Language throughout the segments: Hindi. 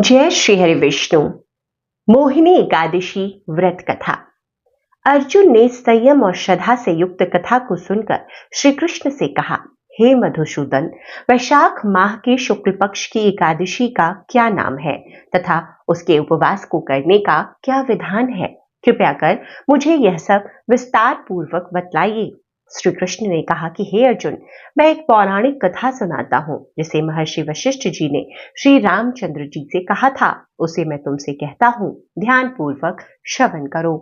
जय श्री हरि विष्णु। मोहिनी एकादशी व्रत कथा। अर्जुन ने संयम और श्रद्धा से युक्त कथा को सुनकर श्री कृष्ण से कहा, हे मधुसूदन, वैशाख माह के शुक्ल पक्ष की एकादशी का क्या नाम है तथा उसके उपवास को करने का क्या विधान है? कृपया कर मुझे यह सब विस्तार पूर्वक बतलाइए। श्री कृष्ण ने कहा कि हे अर्जुन, मैं एक पौराणिक कथा सुनाता हूँ जिसे महर्षि वशिष्ठ जी ने श्री रामचंद्र जी से कहा था। उसे मैं तुमसे कहता हूँ, ध्यान पूर्वक श्रवण करो।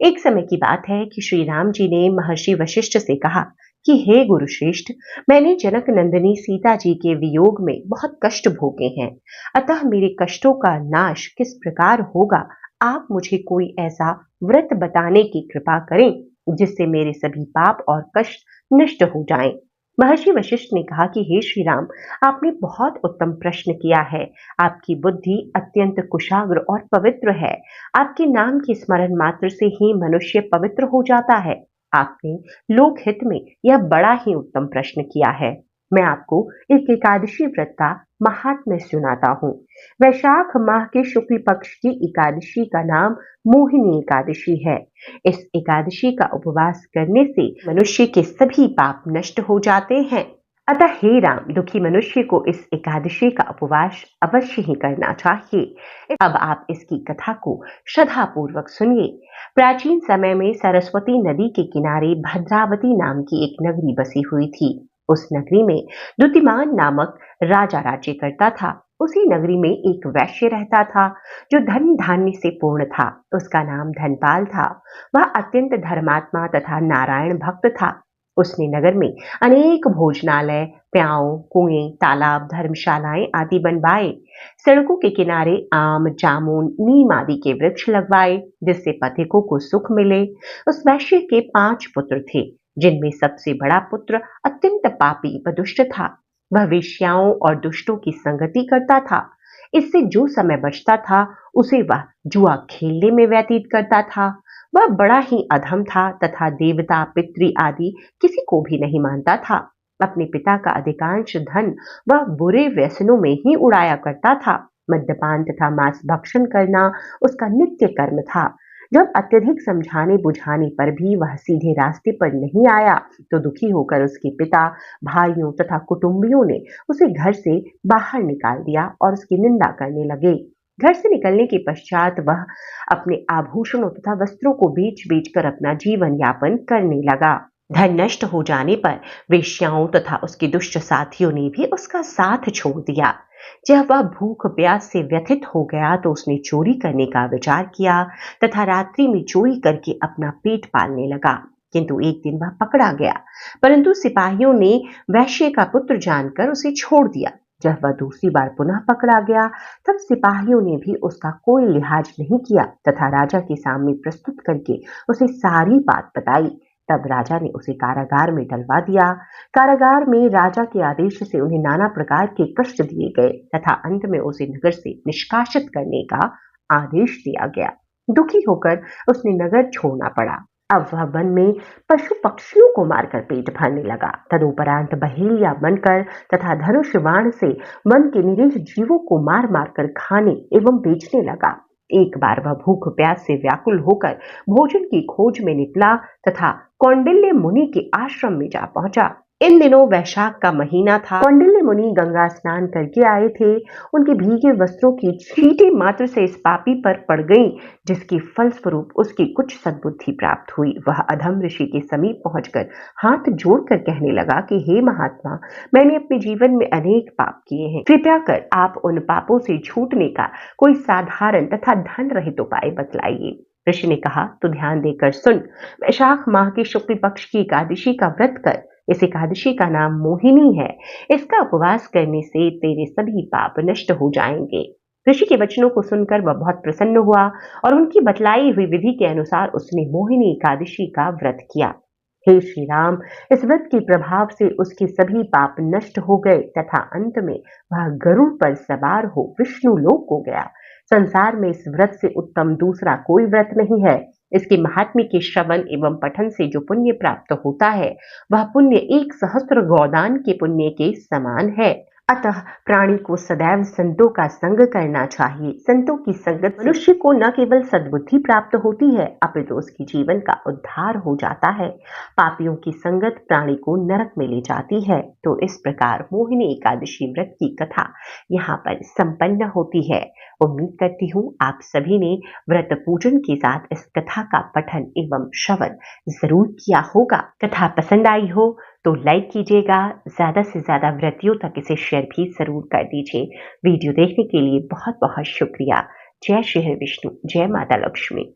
एक समय की बात है कि श्री राम जी ने महर्षि वशिष्ठ से कहा कि हे गुरुश्रेष्ठ, मैंने जनक नंदिनी सीता जी के वियोग में बहुत कष्ट भोगे हैं, अतः मेरे कष्टों का नाश किस प्रकार होगा, आप मुझे कोई ऐसा व्रत बताने की कृपा करें जिससे मेरे सभी पाप और कष्ट नष्ट हो जाएं। महर्षि वशिष्ठ ने कहा कि हे श्री राम, आपने बहुत उत्तम प्रश्न किया है। आपकी बुद्धि अत्यंत कुशाग्र और पवित्र है। आपके नाम के स्मरण मात्र से ही मनुष्य पवित्र हो जाता है। आपने लोकहित में यह बड़ा ही उत्तम प्रश्न किया है। मैं आपको एक एकादशी व्रत का महात्म्य सुनाता हूँ। वैशाख माह के शुक्ल पक्ष की एकादशी का नाम मोहिनी एकादशी है। इस एकादशी का उपवास करने से मनुष्य के सभी पाप नष्ट हो जाते हैं। अतः हे राम, दुखी मनुष्य को इस एकादशी का उपवास अवश्य ही करना चाहिए। अब आप इसकी कथा को श्रद्धा पूर्वक सुनिए। प्राचीन समय में सरस्वती नदी के किनारे भद्रावती नाम की एक नगरी बसी हुई थी। उस नगरी में द्युतिमान नामक राजा राज्य करता था। उसी नगरी में एक वैश्य रहता था जो धन धान्य से पूर्ण था। उसका नाम धनपाल था। वह अत्यंत धर्मात्मा तथा नारायण भक्त था। उसने नगर में अनेक भोजनालय, प्याऊ, कुएं, तालाब, धर्मशालाएं आदि बनवाए। सड़कों के किनारे आम, जामुन, नीम आदि के वृक्ष लगवाए जिससे पथिकों को सुख मिले। उस वैश्य के 5 पुत्र थे, जिनमें सबसे बड़ा पुत्र अत्यंत पापी व दुष्ट था। वह वेश्याओं और दुष्टों की संगति करता था। इससे जो समय बचता था उसे वह जुआ खेलने में व्यतीत करता था। वह बड़ा ही अधम था तथा देवता, पितृ आदि किसी को भी नहीं मानता था। अपने पिता का अधिकांश धन वह बुरे व्यसनों में ही उड़ाया करता था। मद्यपान तथा मांस भक्षण करना उसका नित्य कर्म था। जब अत्यधिक समझाने बुझाने पर भी वह सीधे रास्ते पर नहीं आया तो दुखी होकर उसके पिता, भाइयों तथा कुटुंबियों ने उसे घर से बाहर निकाल दिया और उसकी निंदा करने लगे। घर से निकलने के पश्चात वह अपने आभूषणों तथा वस्त्रों को बेच बेच कर अपना जीवन यापन करने लगा। धन नष्ट हो जाने पर वेश्याओं तथा उसके दुष्ट साथियों ने भी उसका साथ छोड़ दिया। जब वह भूख प्यास से व्यथित हो गया तो उसने चोरी करने का विचार किया तथा रात्रि में चोरी करके अपना पेट पालने लगा। किंतु एक दिन वह पकड़ा गया, परंतु सिपाहियों ने वैश्य का पुत्र जानकर उसे छोड़ दिया। जब वह दूसरी बार पुनः पकड़ा गया तब सिपाहियों ने भी उसका कोई लिहाज नहीं किया तथा राजा के सामने प्रस्तुत करके उसे सारी बात बताई। तब राजा ने उसे कारागार में डलवा दिया। कारागार में राजा के आदेश से उन्हें नाना प्रकार के कष्ट दिए गए तथा अंत में उसे नगर से निष्कासित करने का आदेश दिया गया। दुखी होकर उसने नगर छोड़ना पड़ा। अब वह वन में पशु पक्षियों को मारकर पेट भरने लगा। तदुपरांत बहेलिया बनकर तथा धनुष बाण से वन के निरीह जीवों को मार मार कर खाने एवं बेचने लगा। एक बार वह भूख प्यास से व्याकुल होकर भोजन की खोज में निकला तथा कौंडिल्य मुनि के आश्रम में जा पहुंचा। इन दिनों वैशाख का महीना था। कौंडिल्य मुनि गंगा स्नान करके आए थे। उनके भीगे वस्त्रों की छींटे मात्र से इस पापी पर पड़ गई, जिसके फलस्वरूप उसकी कुछ सद्बुद्धि प्राप्त हुई। वह अधम ऋषि के समीप पहुंचकर हाथ जोड़कर कहने लगा कि हे महात्मा, मैंने अपने जीवन में अनेक पाप किए हैं। कृपया कर आप उन पापों से छूटने का कोई साधारण तथा धन रहित उपाय बतलाइए। ऋषि ने कहा, तो ध्यान देकर सुन। वैशाख माह के शुक्ल पक्ष की एकादशी का व्रत कर। इस एकादशी का नाम मोहिनी है। इसका उपवास करने से तेरे सभी पाप नष्ट हो जाएंगे। ऋषि के वचनों को सुनकर वह बहुत प्रसन्न हुआ और उनकी बतलाई हुई विधि के अनुसार उसने मोहिनी एकादशी का व्रत किया। हे श्री राम, इस व्रत के प्रभाव से उसके सभी पाप नष्ट हो गए तथा अंत में वह गरुड़ पर सवार हो विष्णु लोक को गया। संसार में इस व्रत से उत्तम दूसरा कोई व्रत नहीं है। इसके महात्म्य के श्रवण एवं पठन से जो पुण्य प्राप्त होता है वह पुण्य 1 सहस्त्र गौदान के पुण्य के समान है। अतः प्राणी को सदैव संतों का संग करना चाहिए। संतों की संगत मनुष्य को न केवल सद्बुद्धि प्राप्त होती है अपितु उसकी जीवन का उद्धार हो जाता है। पापियों की संगत प्राणी को नरक में ले जाती है। तो इस प्रकार मोहिनी एकादशी व्रत की कथा यहाँ पर संपन्न होती है। उम्मीद करती हूँ आप सभी ने व्रत पूजन के साथ इस कथा का पठन एवं श्रवण जरूर किया होगा। कथा पसंद आई हो तो लाइक कीजिएगा, ज्यादा से ज्यादा व्रतियों तक इसे शेयर भी जरूर कर दीजिए। वीडियो देखने के लिए बहुत बहुत शुक्रिया। जय श्री हरि विष्णु, जय माता लक्ष्मी।